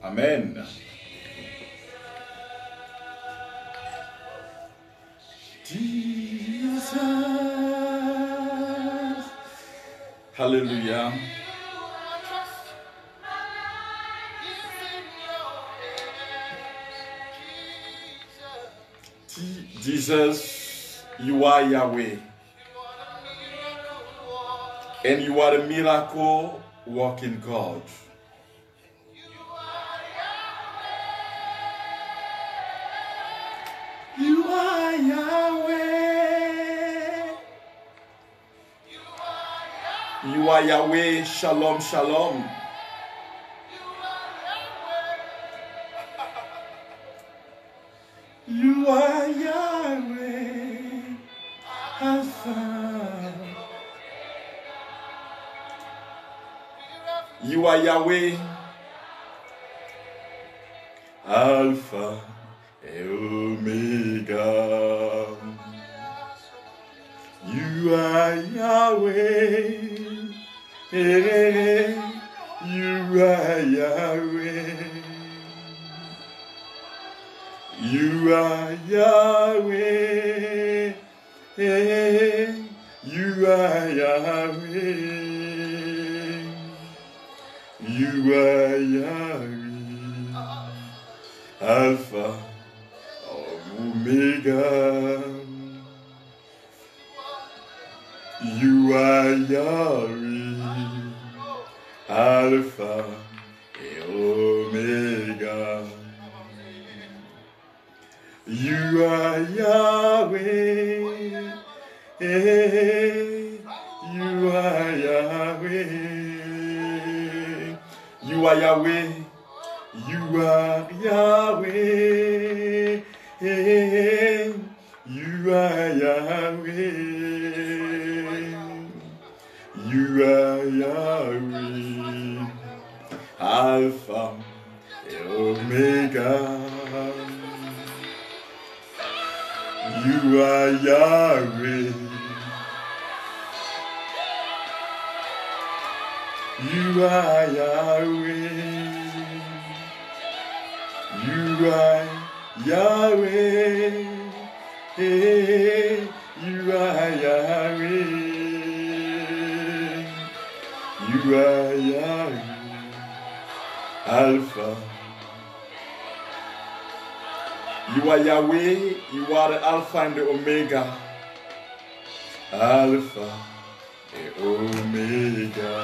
Amen. Jesus. Hallelujah. Jesus, you are Yahweh. And you are the miracle working God. You are Yahweh. You are Yahweh. Shalom, shalom. You are Yahweh. Alpha. You are Yahweh. Alpha and Omega. You are Yahweh. You are Yahweh. You are Yahweh. You are Yahweh. You are Yahweh. Alpha, Omega. You are Yahweh. Alpha and Omega. You are Yahweh. You are Yahweh. You are Yahweh. You are Yahweh. You are Yahweh. You are Yahweh. Alpha and Omega. You are Yahweh. You are Yahweh. You are Yahweh. You are Yahweh. You are Yahweh. Alpha. You are Yahweh. You are the Alpha and the Omega. Alpha and Omega.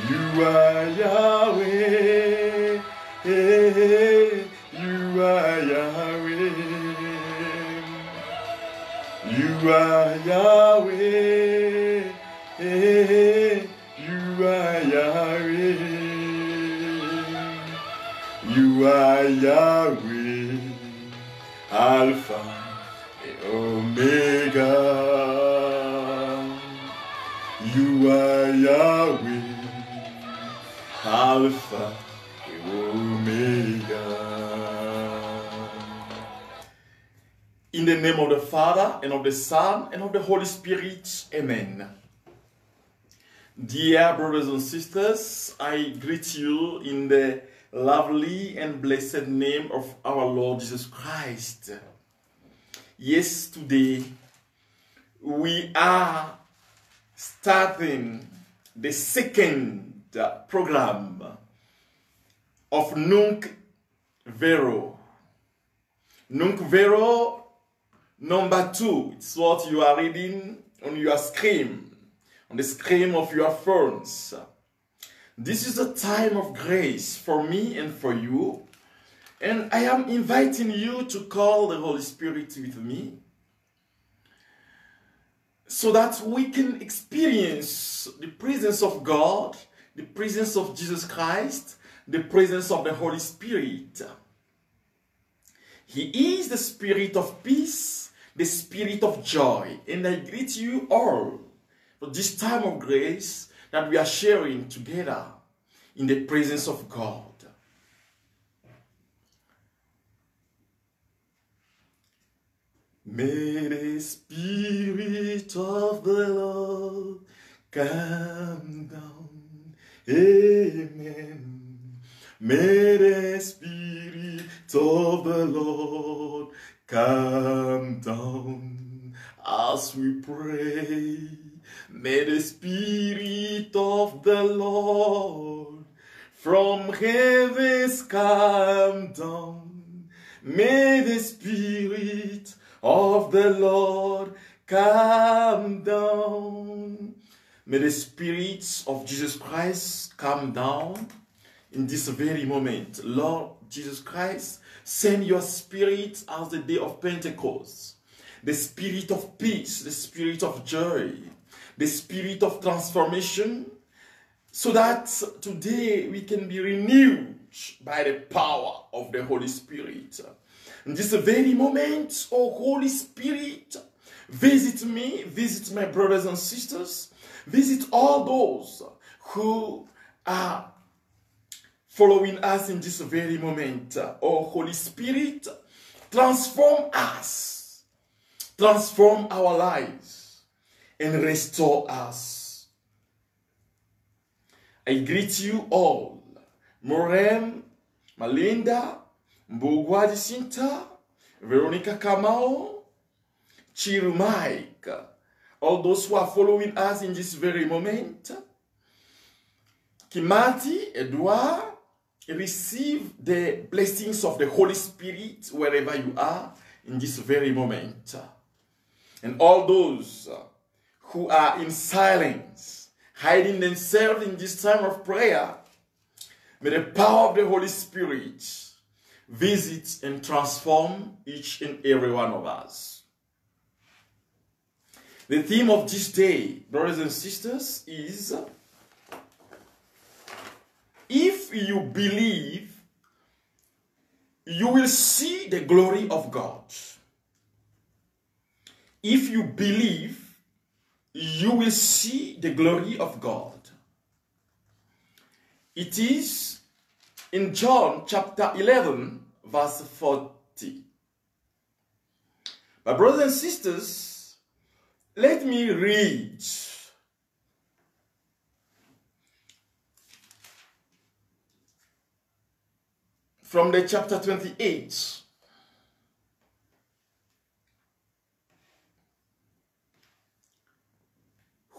You are Yahweh. You are Yahweh. You are Yahweh. You are Yahweh. You are Yahweh. Alpha and Omega. You are Yahweh. Alpha and Omega. In the name of the Father, and of the Son, and of the Holy Spirit. Amen. Dear brothers and sisters, I greet you in the lovely and blessed name of our Lord Jesus Christ. Yes, today we are starting the second program of Nunc Vero. Nunc Vero number 2. It's what you are reading on your screen, on the screen of your phones. This is a time of grace for me and for you, and I am inviting you to call the Holy Spirit with me so that we can experience the presence of God, the presence of Jesus Christ, the presence of the Holy Spirit. He is the Spirit of peace, the Spirit of joy, and I greet you all for this time of grace that we are sharing together in the presence of God. May the Spirit of the Lord come down. Amen. May the Spirit of the Lord come down as we pray. May the Spirit of the Lord from heavens come down. May the Spirit of the Lord come down. May the Spirit of Jesus Christ come down in this very moment. Lord Jesus Christ, send your Spirit as the day of Pentecost. The Spirit of peace, the Spirit of joy, the Spirit of transformation, so that today we can be renewed by the power of the Holy Spirit. In this very moment, oh Holy Spirit, visit me, visit my brothers and sisters, visit all those who are following us in this very moment. Oh Holy Spirit, transform us, transform our lives, and restore us. I greet you all. Morem, Malinda, Mbugwa Jacinta, Veronica Kamau, Chiru Mike, all those who are following us in this very moment. Kimati, Edouard, receive the blessings of the Holy Spirit wherever you are in this very moment. And all those who are in silence, hiding themselves in this time of prayer, may the power of the Holy Spirit visit and transform each and every one of us. The theme of this day, brothers and sisters, is if you believe, you will see the glory of God. If you believe, you will see the glory of God. It is in John chapter 11, verse 40. My brothers and sisters, let me read from the chapter 28.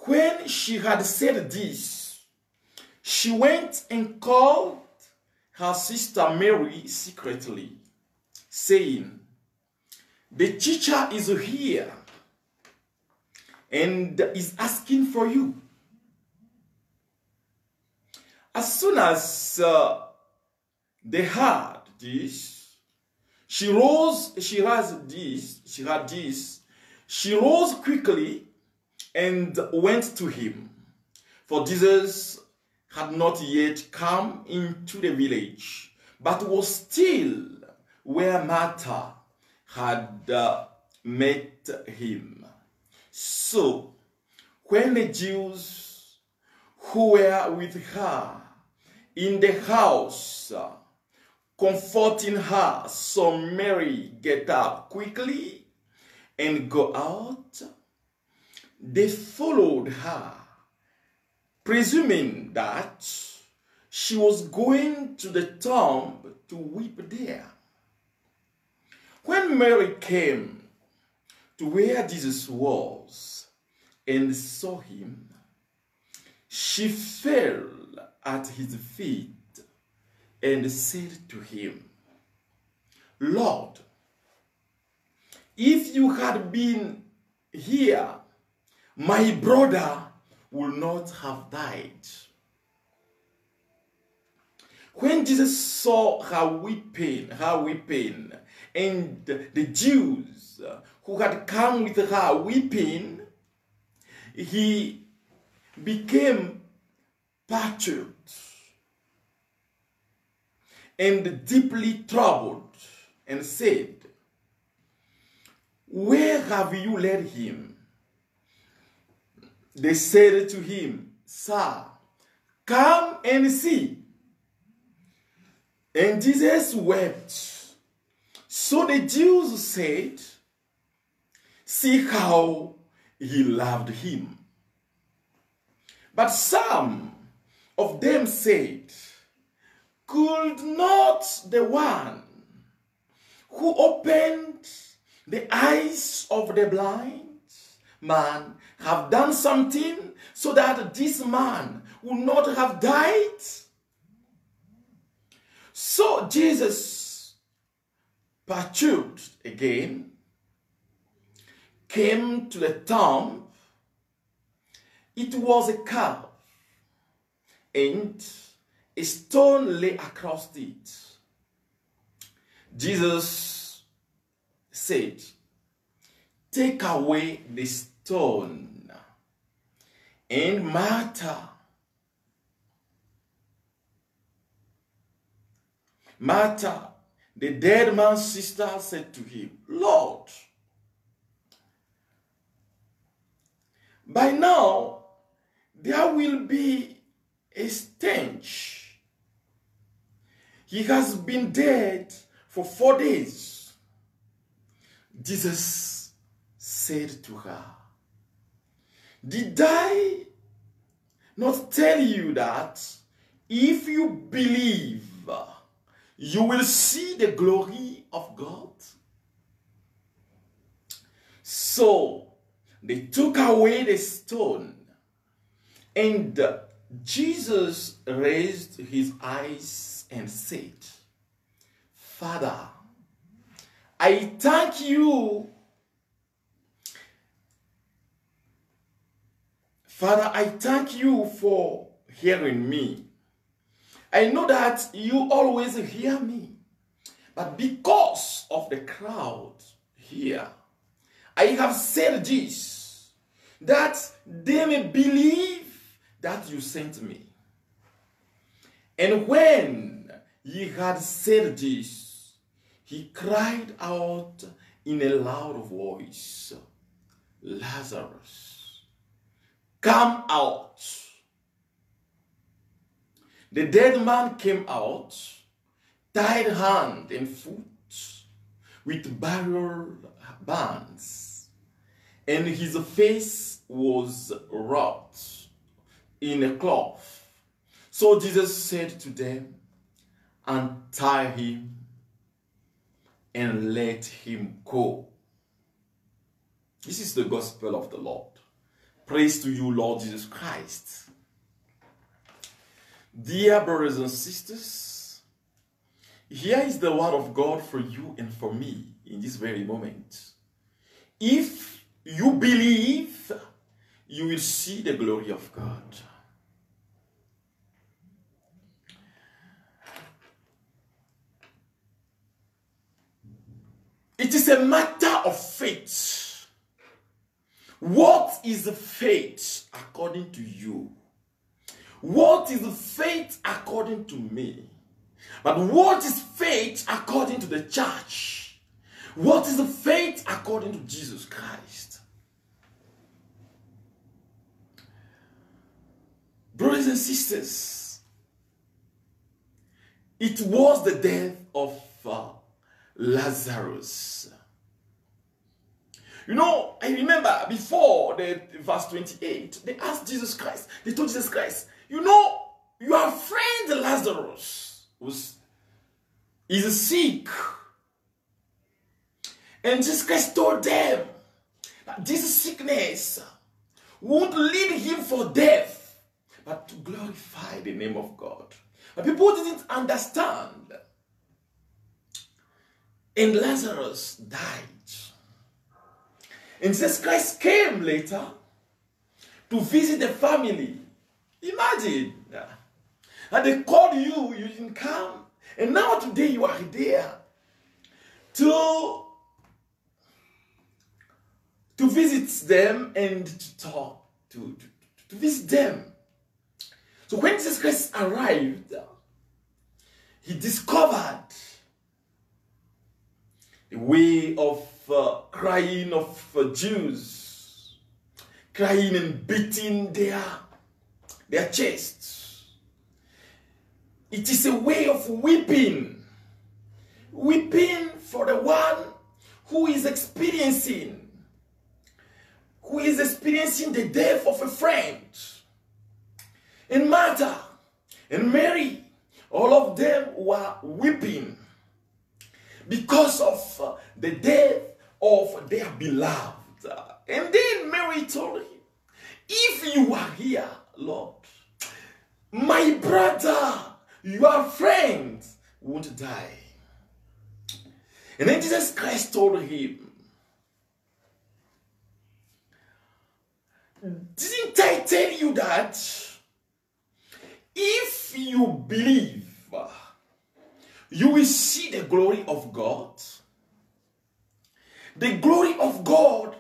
When she had said this, she went and called her sister Mary secretly, saying, "The teacher is here and is asking for you." As soon as they heard this, she rose quickly and went to him. For Jesus had not yet come into the village, but was still where Martha had met him. So, when the Jews who were with her in the house, comforting her, saw Mary get up quickly and go out, they followed her, presuming that she was going to the tomb to weep there. When Mary came to where Jesus was and saw him, she fell at his feet and said to him, "Lord, if you had been here, my brother would not have died." When Jesus saw her weeping, and the Jews who had come with her weeping, he became perturbed and deeply troubled and said, "Where have you laid him?" They said to him, "Sir, come and see." And Jesus wept. So the Jews said, "See how he loved him." But some of them said, "Could not the one who opened the eyes of the blind man have done something so that this man would not have died?" So Jesus perturbed again, came to the tomb. It was a cave, and a stone lay across it. Jesus said, "Take away the stone." And Martha, the dead man's sister, said to him, "Lord, by now there will be a stench. He has been dead for 4 days." Jesus said to her, "Did I not tell you that if you believe, you will see the glory of God?" So they took away the stone, and Jesus raised his eyes and said, "Father, I thank you. Father, I thank you for hearing me. I know that you always hear me, but because of the crowd here, I have said this, that they may believe that you sent me." And when he had said this, he cried out in a loud voice, "Lazarus, come out." The dead man came out, tied hand and foot with burial bands, and his face was wrapped in a cloth. So Jesus said to them, "Untie him and let him go." This is the gospel of the Lord. Praise to you, Lord Jesus Christ. Dear brothers and sisters, here is the word of God for you and for me in this very moment. If you believe, you will see the glory of God. It is a matter of faith. What is faith according to you? What is faith according to me? But what is faith according to the church? What is faith according to Jesus Christ? Brothers and sisters, it was the death of Lazarus. You know, I remember before the verse 28, they asked Jesus Christ, they told Jesus Christ, "You know, your friend Lazarus is sick." And Jesus Christ told them that this sickness won't lead him for death, but to glorify the name of God. But people didn't understand. And Lazarus died. And Jesus Christ came later to visit the family. Imagine. And they called you, you didn't come. And now today you are there to visit them and to talk, to visit them. So when Jesus Christ arrived, he discovered the way of crying of Jews, crying and beating their chests. It is a way of weeping for the one who is experiencing the death of a friend. And Martha and Mary, all of them were weeping because of the death of their beloved. And then Mary told him, if you are here, Lord, my brother, your friend, won't die. And then Jesus Christ told him, didn't I tell you that if you believe, you will see the glory of God? The glory of God,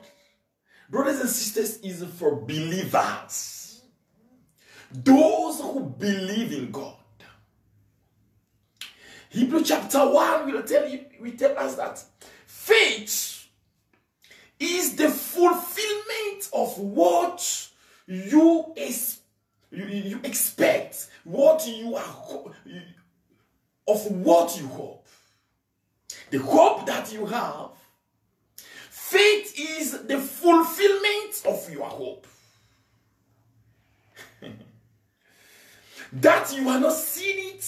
brothers and sisters, is for believers. Those who believe in God. Hebrews chapter 1 will tell us that faith is the fulfillment of what you expect, what you are, of what you hope. The hope that you have, faith is the fulfillment of your hope. That you are not seeing it,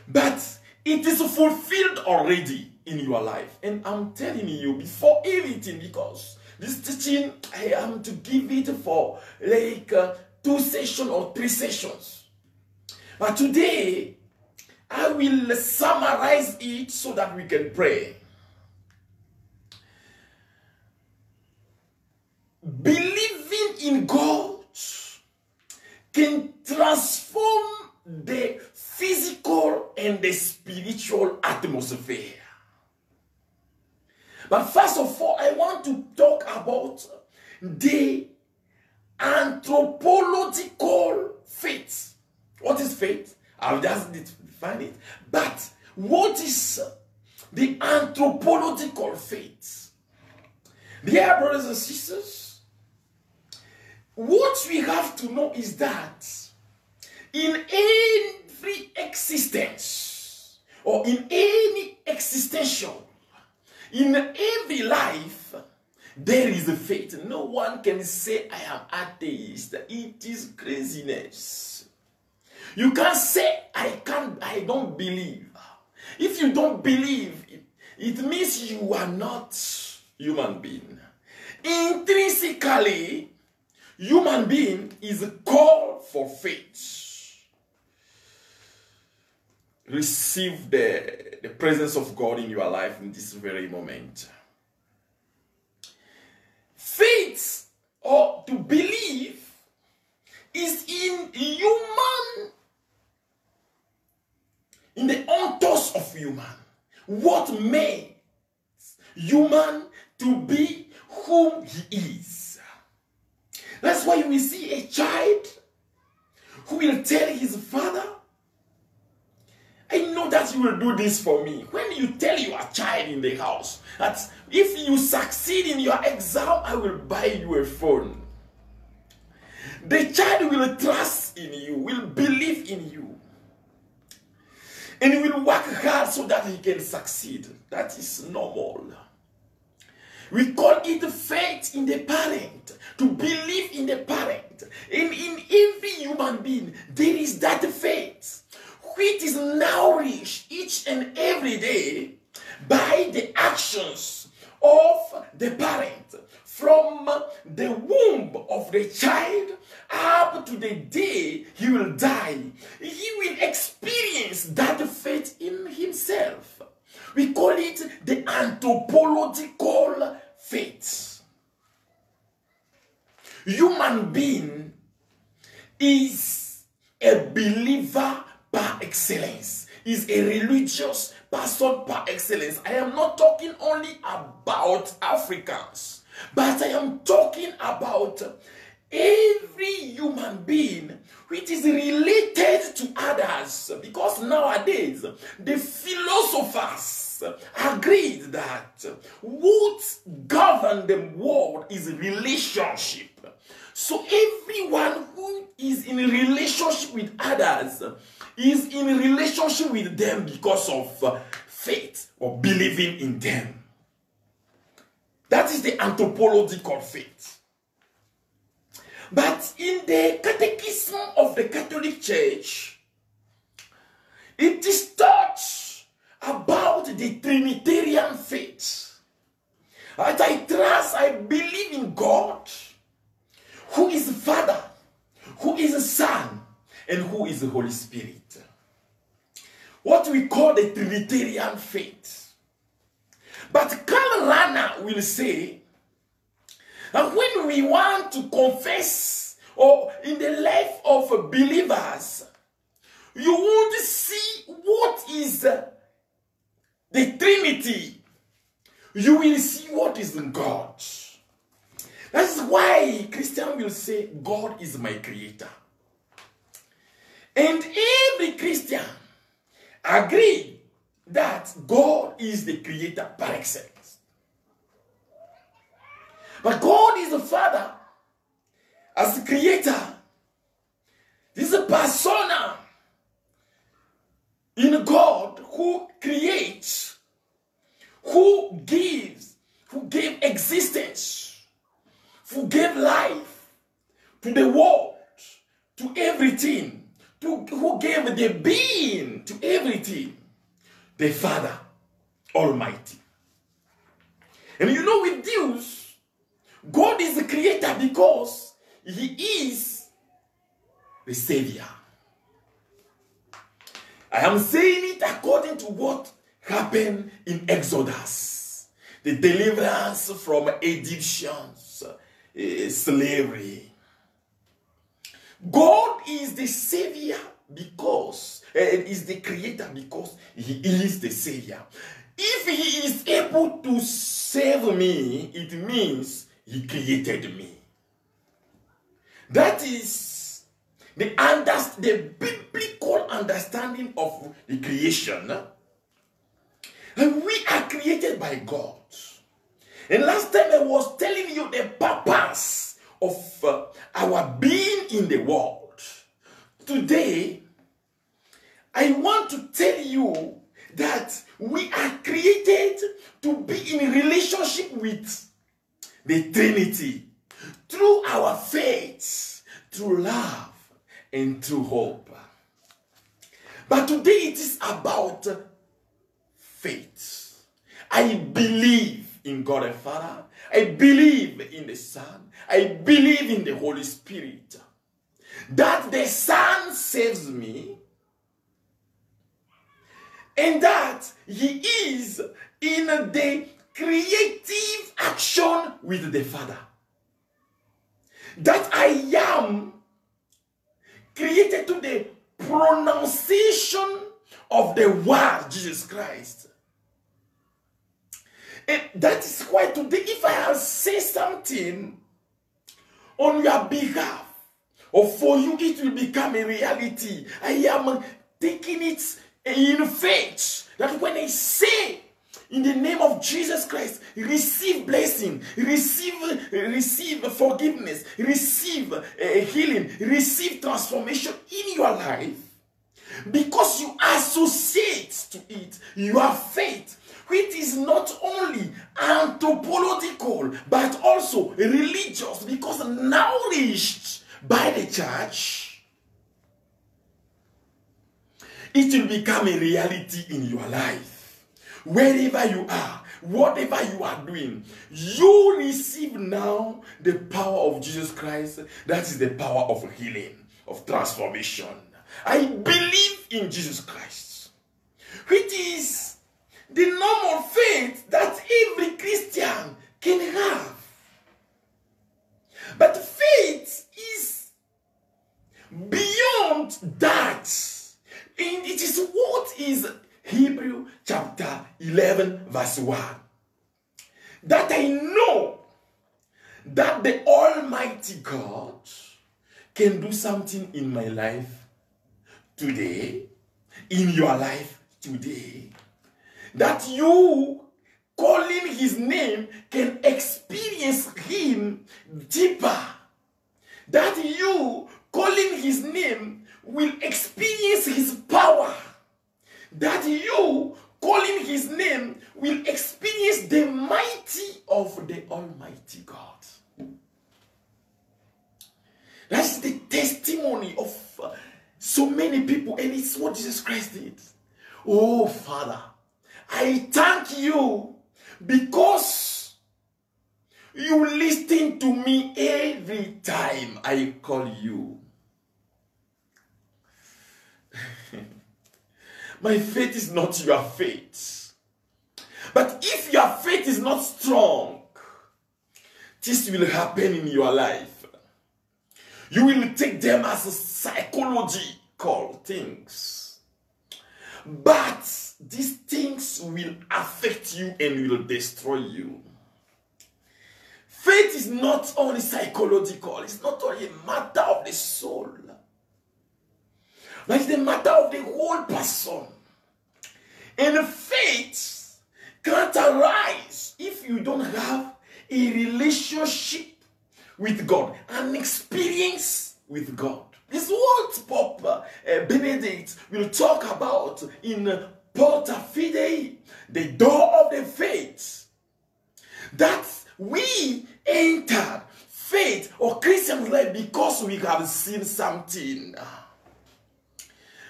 but it is fulfilled already in your life. And I'm telling you, before everything, because this teaching, I am to give it for like 2 sessions or 3 sessions. But today, I will summarize it so that we can pray. Believing in God can transform the physical and the spiritual atmosphere. But first of all, I want to talk about the anthropological faith. What is faith? I'll just define it. But what is the anthropological faith? Dear brothers and sisters, what we have to know is that in every existence, or in any existential, in every life, there is a faith. No one can say, I am atheist. It is craziness. You can't say, I don't believe. If you don't believe, it means you are not human being. Intrinsically, human being is called for faith. Receive the presence of God in your life in this very moment. Faith, or to believe, is in the ontos of human. What makes human to be whom he is. That's why we see a child who will tell his father, I know that you will do this for me. When you tell your child in the house that if you succeed in your exam, I will buy you a phone. The child will trust in you, will believe in you, and will work hard so that he can succeed. That is normal. We call it faith in the parent, to believe in the parent. And in every human being, there is that faith, which is nourished each and every day by the actions of the parent. From the womb of the child up to the day he will die, he will experience that faith in himself. We call it the anthropological faith. Human being is a believer par excellence, is a religious person par excellence. I am not talking only about Africans, but I am talking about every human being which is related to others. Because nowadays, the philosophers agreed that what governs the world is relationship. So everyone who is in a relationship with others is in a relationship with them because of faith or believing in them. That is the anthropological faith. But in the Catechism of the Catholic Church, It is taught about the Trinitarian faith. As I trust, I believe in God, who is Father, who is Son, and who is the Holy Spirit. What we call the Trinitarian faith. But Karl Rahner will say that when we want to confess, or in the life of believers, you want to see what is the Trinity. You will see what is God. That's why Christian will say, God is my creator. And every Christian agree that God is the creator par excellence. But God is the Father as the creator. This is a persona in God who creates, who gives, who gave existence, who gave life to the world, to everything, who gave the being to everything, the Father Almighty. And you know, with Deus, God is the creator because He is the Savior. I am saying it according to what happened in Exodus, the deliverance from Egyptians, slavery. God is the Savior because, is the creator because He is the Savior. If He is able to save me, it means He created me. That is the biblical understanding of the creation. And we are created by God. And last time I was telling you the purpose of our being in the world. Today, I want to tell you that we are created to be in relationship with the Trinity through our faith, through love, and through hope. But today it is about faith. I believe in God the Father. I believe in the Son. I believe in the Holy Spirit. That the Son saves me. And that He is in the creative action with the Father. That I am created to the pronunciation of the word Jesus Christ. And that is why today, if I have said something on your behalf, or for you, it will become a reality. I am taking it in faith, that when I say in the name of Jesus Christ, receive blessing, receive forgiveness, receive healing, receive transformation in your life, because you associate to it your faith, which is not only anthropological but also religious, because nourished by the church, it will become a reality in your life. Wherever you are, whatever you are doing, you receive now the power of Jesus Christ. That is the power of healing, of transformation. I believe in Jesus Christ, which is the normal faith that every Christian can have. But faith is beyond that. And it is what is Hebrew chapter 11 verse 1. That I know that the Almighty God can do something in my life today, in your life today. That you calling His name can experience Him deeper. That you calling His name will experience His power. That you calling His name will experience the mighty of the Almighty God. That's the testimony of so many people, and it's what Jesus Christ did. Oh, Father, I thank you because you listen to me every time I call you. My faith is not your faith. But if your faith is not strong, this will happen in your life. You will take them as psychological things. But these things will affect you and will destroy you. Faith is not only psychological. It's not only a matter of the soul. But it's the matter of the whole person. And faith can't arise if you don't have a relationship with God, an experience with God. This is what Pope Benedict will talk about in Porta Fidei, the door of the faith. That we enter faith or Christian life because we have seen something.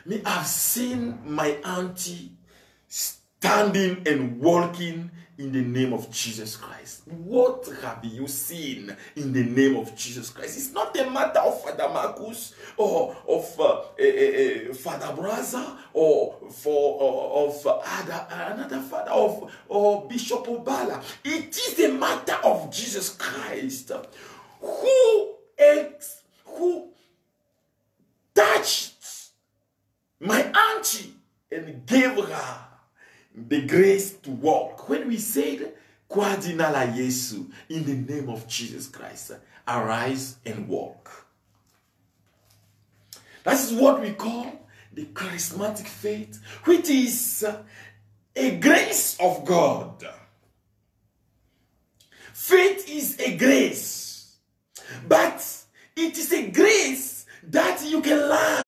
Me have seen my auntie standing and walking in the name of Jesus Christ. What have you seen in the name of Jesus Christ? It's not a matter of Father Marcus or of Father Braza or of another father or Bishop Obala. It is a matter of Jesus Christ who touched my auntie and gave her the grace to walk. When we said, Kwa jina la Yesu, in the name of Jesus Christ, arise and walk. That is what we call the charismatic faith, which is a grace of God. Faith is a grace, but it is a grace that you can learn.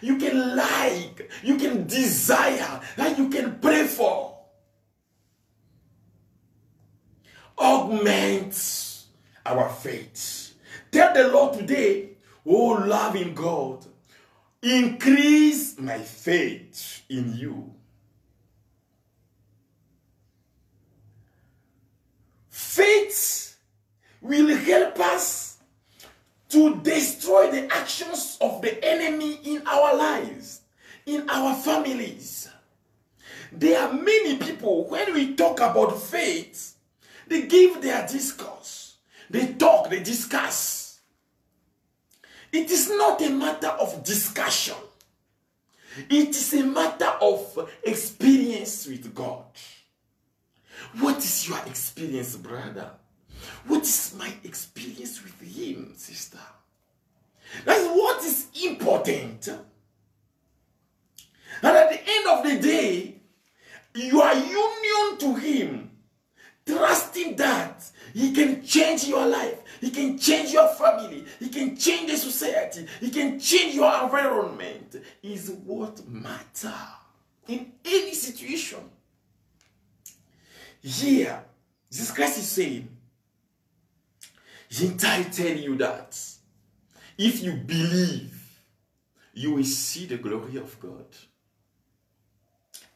You can like, you can desire, and you can pray for. Augment our faith. Tell the Lord today, oh loving God, increase my faith in you. Faith will help us to destroy the actions of the enemy in our lives, in our families. There are many people, when we talk about faith, they give their discourse. They talk, they discuss. It is not a matter of discussion. It is a matter of experience with God. What is your experience, brother? What is my experience with him, sister? That's what is important. And at the end of the day, your union to him, trusting that he can change your life, he can change your family, he can change the society, he can change your environment, is what matters in any situation. Here, Jesus Christ is saying, I tell you that if you believe, you will see the glory of God.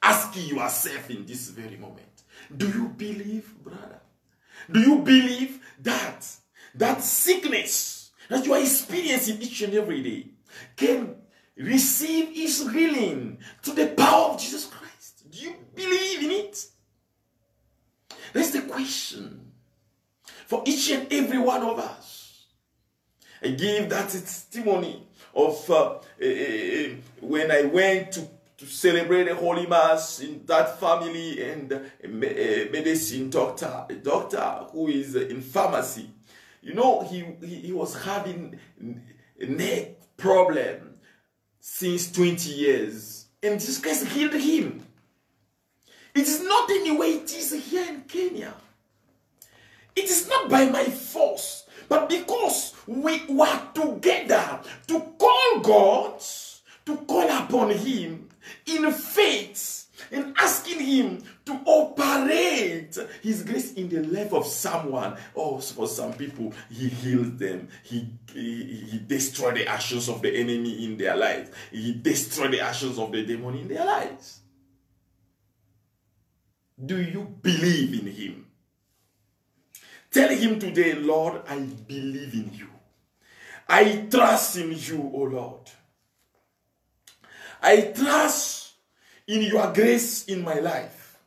Ask yourself in this very moment, do you believe, brother? Do you believe that that sickness that you are experiencing each and every day can receive its healing to the power of Jesus Christ? Do you believe in it? That's the question for each and every one of us. I give that testimony of when I went to celebrate the Holy Mass in that family, and a medicine doctor, a doctor who is in pharmacy. You know, he was having a neck problem since 20 years. And Jesus Christ healed him. It is not any way it is here in Kenya. It is not by my force, but because we were together to call God, to call upon him in faith, and asking him to operate his grace in the life of someone. Oh, for some people, he heals them. He destroys the actions of the enemy in their lives. He destroys the actions of the demon in their lives. Do you believe in him? Tell him today, Lord, I believe in you. I trust in you, O Lord. I trust in your grace in my life.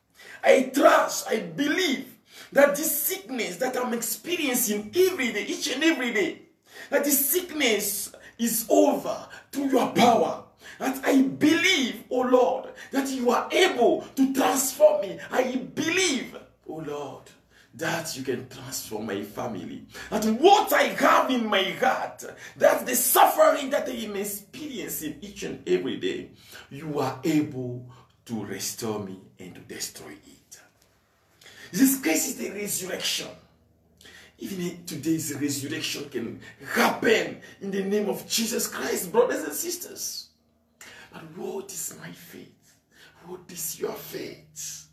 I trust, I believe that this sickness that I'm experiencing every day, each and every day, that this sickness is over through your power. That I believe, oh Lord, that you are able to transform me. I believe, oh Lord, that you can transform my family. That what I have in my heart, that the suffering that I am experiencing each and every day, you are able to restore me and to destroy it. Jesus Christ is the resurrection. Even today's resurrection can happen in the name of Jesus Christ, brothers and sisters. But what is my faith? What is your faith?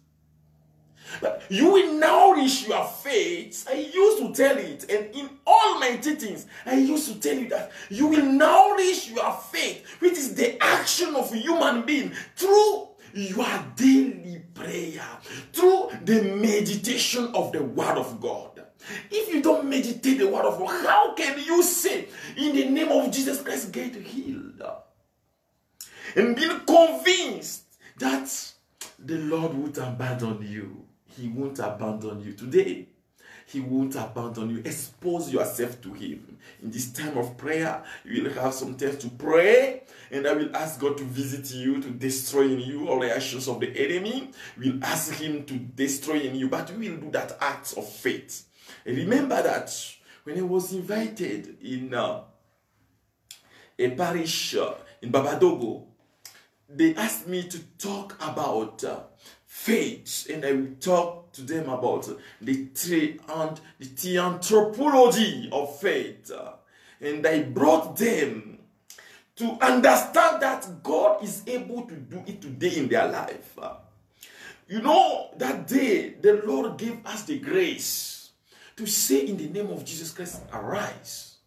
But you will nourish your faith. I used to tell it, and in all my teachings, I used to tell you that you will nourish your faith, which is the action of a human being, through your daily prayer, through the meditation of the Word of God. If you don't meditate the Word of God, how can you say, in the name of Jesus Christ, get healed? And being convinced that the Lord won't abandon you. He won't abandon you today. He won't abandon you. Expose yourself to him. In this time of prayer, you will have some time to pray, and I will ask God to visit you, to destroy in you all the actions of the enemy. We'll ask him to destroy in you, but we will do that act of faith. And remember that when I was invited in a parish in Babadogo, they asked me to talk about faith, and I will talk to them about the anthropology of faith. And I brought them to understand that God is able to do it today in their life. You know, that day the Lord gave us the grace to say in the name of Jesus Christ, arise.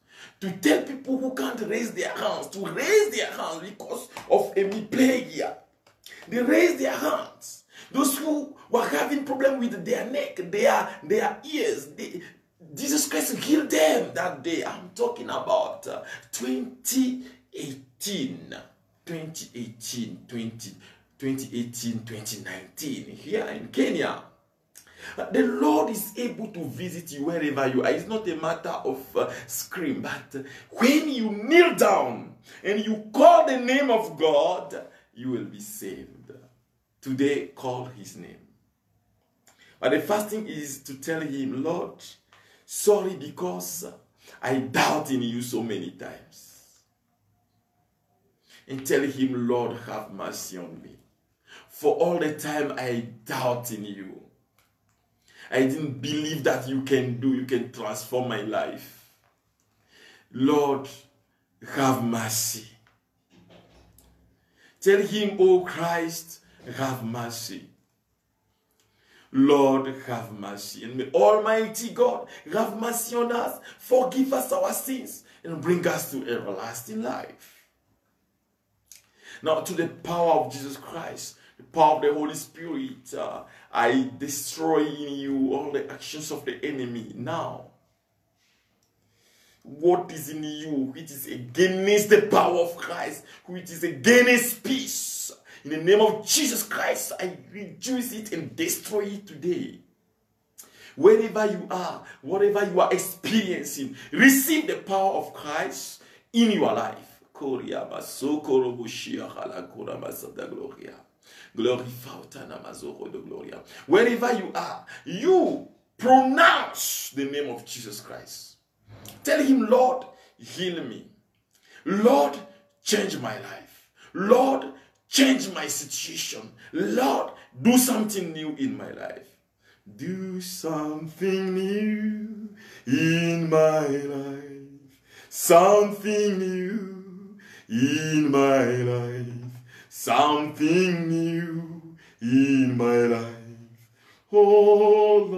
To tell people who can't raise their hands to raise their hands because of a plague here. They raised their hands. Those who were having problem with their neck, their ears, Jesus Christ healed them that day. I'm talking about 2018, 2019 here in Kenya. The Lord is able to visit you wherever you are. It's not a matter of scream, but when you kneel down and you call the name of God, you will be saved. Today, call his name. But the first thing is to tell him, Lord, sorry because I doubt in you so many times. And tell him, Lord, have mercy on me. For all the time I doubt in you. I didn't believe that you can transform my life. Lord, have mercy. Tell him, oh Christ, have mercy. Lord, have mercy. And may Almighty God have mercy on us, forgive us our sins, and bring us to everlasting life. Now, to the power of Jesus Christ, the power of the Holy Spirit, I destroy in you all the actions of the enemy now. What is in you which is against the power of Christ, which is against peace, in the name of Jesus Christ, I reduce it and destroy it today. Wherever you are, whatever you are experiencing, receive the power of Christ in your life. Wherever you are, you pronounce the name of Jesus Christ. Tell him, Lord, heal me. Lord, change my life. Lord, change my situation. Lord, do something new in my life. Do something new in my life. Something new in my life. Something new in my life. Oh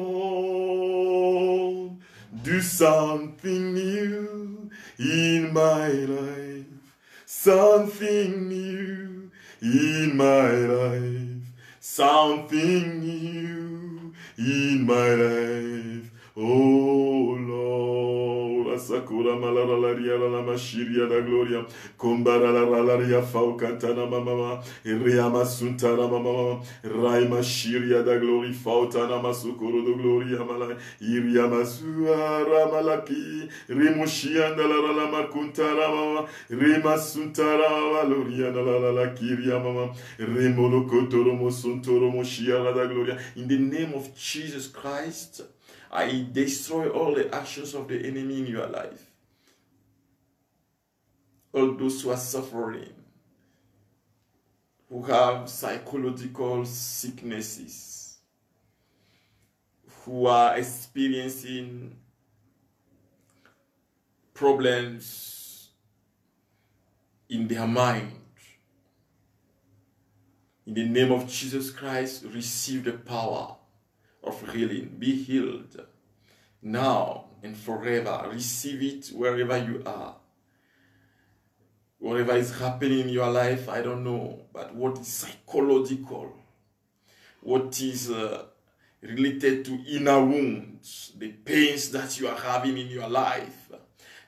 Lord, do something new in my life. Something new in my life. Something new in my life. Oh Lord, Asakura Malaralaria la Mashiria da Gloria, Kumbara la Ralaria Faukantana Mama, Riama Suntana Mama, Raima Shiria da Glory, Fautana Masukuru do Gloria Mala, Iriama Suara Malaki, Rimushianda la Ralama Kuntara Mama, Rima Suntara Valoria la Kiria Mama, Remolo Kotoromo Suntoromo Shiara da Gloria. In the name of Jesus Christ, I destroy all the actions of the enemy in your life. All those who are suffering, who have psychological sicknesses, who are experiencing problems in their mind. In the name of Jesus Christ, receive the power of healing. Be healed now and forever. Receive it wherever you are. Whatever is happening in your life, I don't know, but what is psychological, what is related to inner wounds, the pains that you are having in your life,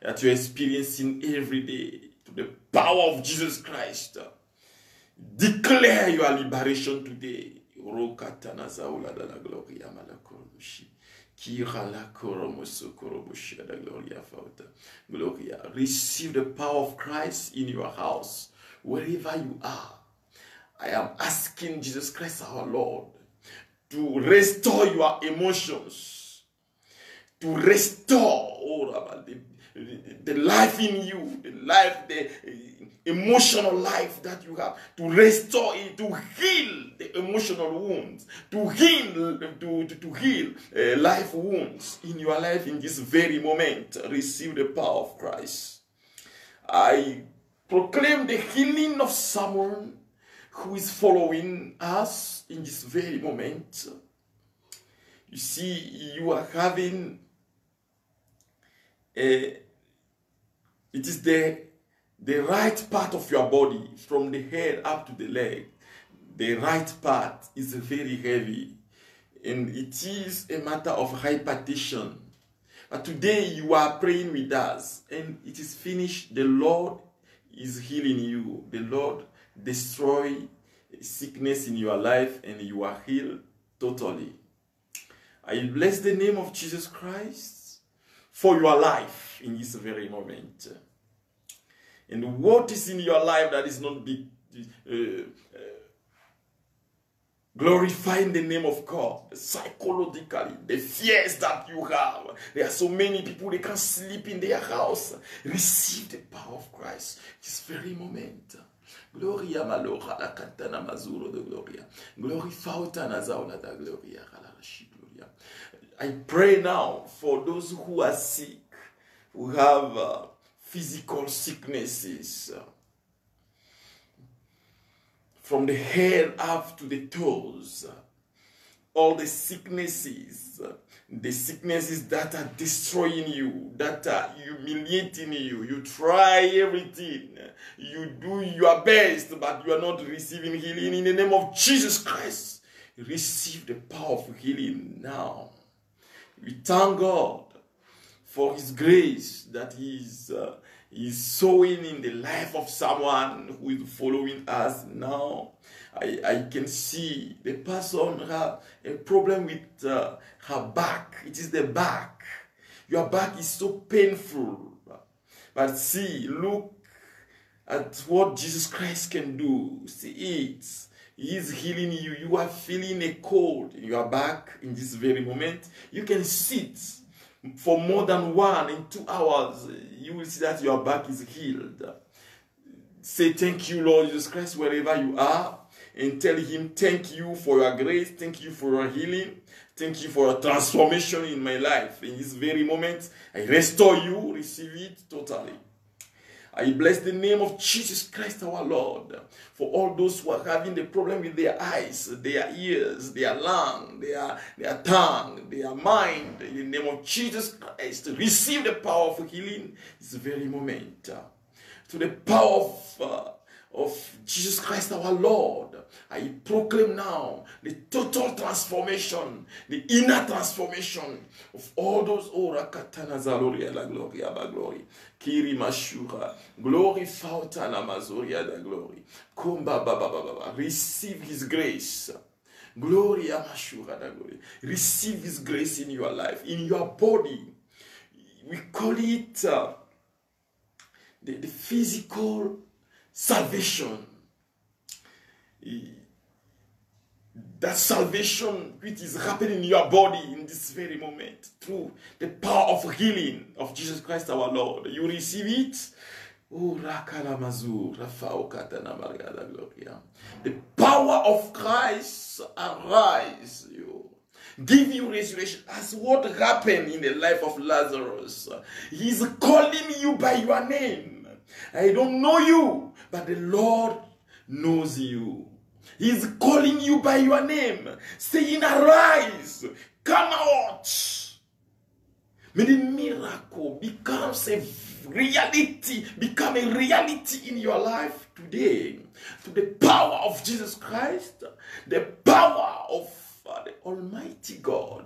that you're experiencing every day, to the power of Jesus Christ. Declare your liberation today. Gloria. Receive the power of Christ in your house, wherever you are. I am asking Jesus Christ our Lord to restore your emotions, to restore the life in you, the emotional life that you have, to restore it, to heal the emotional wounds, to heal life wounds in your life in this very moment. Receive the power of Christ. I proclaim the healing of someone who is following us in this very moment. You see, you are having it is the right part of your body, from the head up to the leg. The right part is very heavy, and it is a matter of hypertension. But today you are praying with us, and it is finished. The Lord is healing you. The Lord destroy sickness in your life, and you are healed totally. I bless the name of Jesus Christ for your life in this very moment. And what is in your life that is not glorifying the name of God psychologically, the fears that you have. There are so many people, they can't sleep in their house. Receive the power of Christ this very moment. Gloria malora la cantana mazuro de gloria. Glorifauta nazaula da gloria. I pray now for those who are sick, who have physical sicknesses, from the head up to the toes, all the sicknesses that are destroying you, that are humiliating you. You try everything, you do your best, but you are not receiving healing. In the name of Jesus Christ, receive the power of healing now. We thank God for His grace that He is sowing in the life of someone who is following us now. I can see the person have a problem with her back. It is the back. Your back is so painful. But see, look at what Jesus Christ can do. See it. He is healing you. You are feeling a cold in your back in this very moment. You can sit for more than 1 and 2 hours. You will see that your back is healed. Say thank you, Lord Jesus Christ, wherever you are, and tell Him thank you for your grace, thank you for your healing, thank you for your transformation in my life. In this very moment, I restore you. Receive it totally. I bless the name of Jesus Christ our Lord for all those who are having the problem with their eyes, their ears, their lung, their tongue, their mind. In the name of Jesus Christ, receive the power of healing this very moment. To the power of Jesus Christ our Lord, I proclaim now the total transformation, the inner transformation of all those Rakatana Zaloria la Gloria ba glory. Kiri Mashura, glory Fautana Mazoria da glory. Kumba Baba Baba. Receive his grace. Gloria Mashura da glory. Receive his grace in your life, in your body. We call it the physical salvation. That salvation which is happening in your body in this very moment through the power of healing of Jesus Christ our Lord. You receive it. Oh, the power of Christ arise you. Give you resurrection as what happened in the life of Lazarus. He's calling you by your name. I don't know you, but the Lord knows you. He's calling you by your name, saying, arise, come out. May the miracle become a reality in your life today. To the power of Jesus Christ, the power of the Almighty God.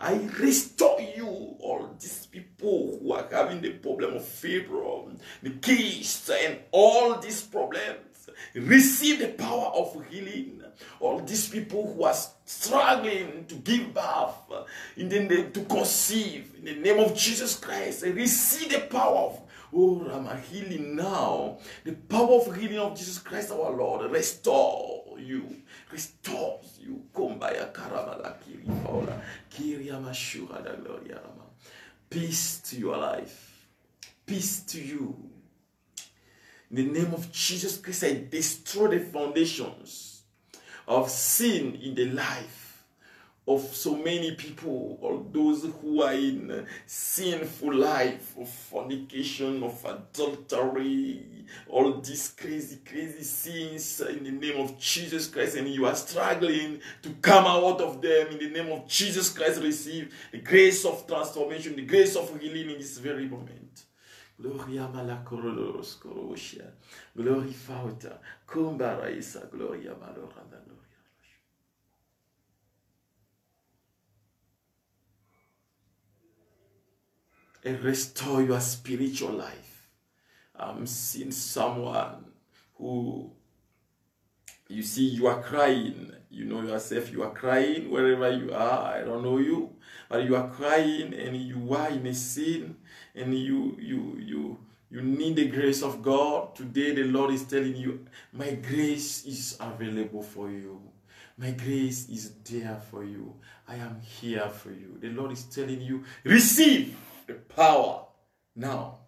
I restore you, all these people who are having the problem of fibroid, the cysts, and all these problems. Receive the power of healing. All these people who are struggling to give birth, to conceive, in the name of Jesus Christ, receive the power of healing now. The power of healing of Jesus Christ our Lord restore you. Restores you. Peace to your life. Peace to you. In the name of Jesus Christ, I destroy the foundations of sin in the life of so many people, all those who are in sinful life of fornication, of adultery, all these crazy sins in the name of Jesus Christ, and you are struggling to come out of them. In the name of Jesus Christ, receive the grace of transformation, the grace of healing in this very moment. Gloria malakorolos koroshia. Glory fauta. Kumbara isa gloria maloranda gloria. And restore your spiritual life. I'm seeing someone who, you see, you are crying. You know yourself, you are crying wherever you are. I don't know you, but you are crying and you are in a sin and you need the grace of God. Today the Lord is telling you, my grace is available for you. My grace is there for you. I am here for you. The Lord is telling you, receive the power now.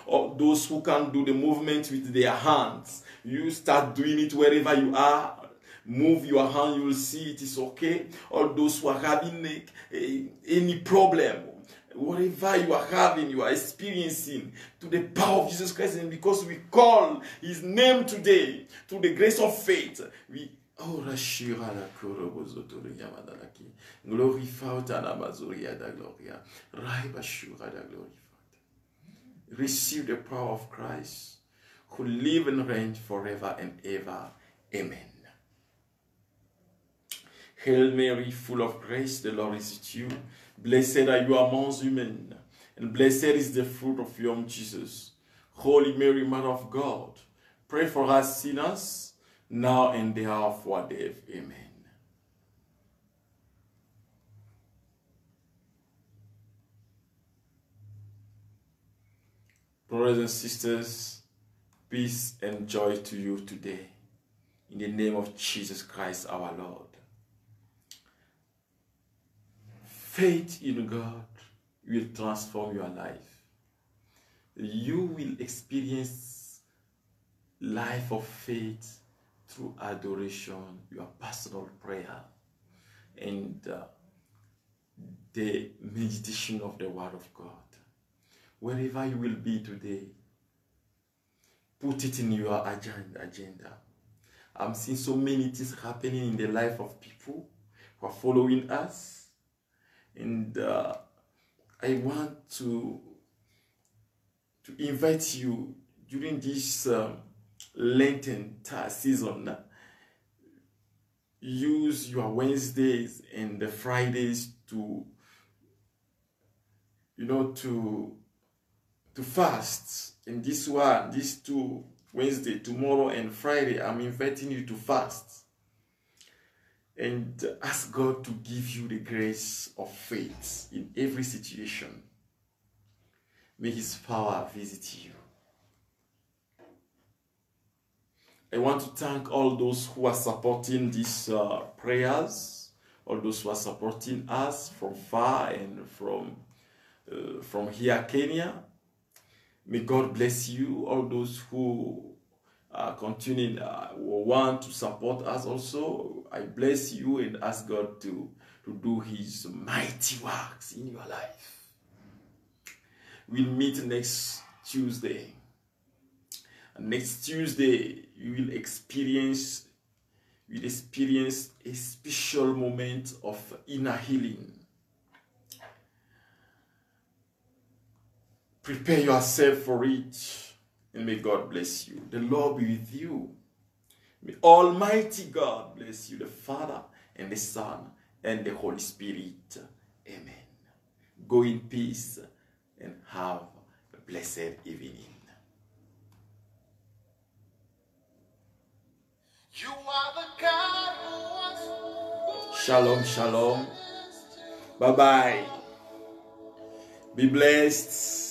Or those who can do the movement with their hands, you start doing it wherever you are. Move your hand, you will see it is okay. Or those who are having any problem, whatever you are having, you are experiencing, to the power of Jesus Christ, and because we call his name today, to the grace of faith, we Rashira la Korobozoto Yamadalaki. Glorify Tanamazuria da Gloria. Raibashura da glorify. Receive the power of Christ, who live and reign forever and ever. Amen. Hail Mary, full of grace, the Lord is with you. Blessed are you amongst women, and blessed is the fruit of your womb, Jesus. Holy Mary, Mother of God, pray for us sinners, now and the hour of our death. Amen. Brothers and sisters, peace and joy to you today. In the name of Jesus Christ our Lord. Faith in God will transform your life. You will experience life of faith through adoration, your personal prayer, and the meditation of the Word of God. Wherever you will be today, put it in your agenda. I'm seeing so many things happening in the life of people who are following us. And I want to invite you during this Lenten season. Use your Wednesdays and the Fridays to fast. And these two, Wednesday, tomorrow and Friday, I'm inviting you to fast and ask God to give you the grace of faith in every situation. May His power visit you. I want to thank all those who are supporting these prayers, all those who are supporting us from far and from here, Kenya. May God bless you. All those who are continuing, want to support us also, I bless you and ask God to do His mighty works in your life. We'll meet next Tuesday. And next Tuesday, you will experience a special moment of inner healing. Prepare yourself for it, and may God bless you. The Lord be with you. May Almighty God bless you, the Father and the Son and the Holy Spirit. Amen. Go in peace and have a blessed evening. You are the God who was. Shalom, shalom. Bye-bye. Be blessed.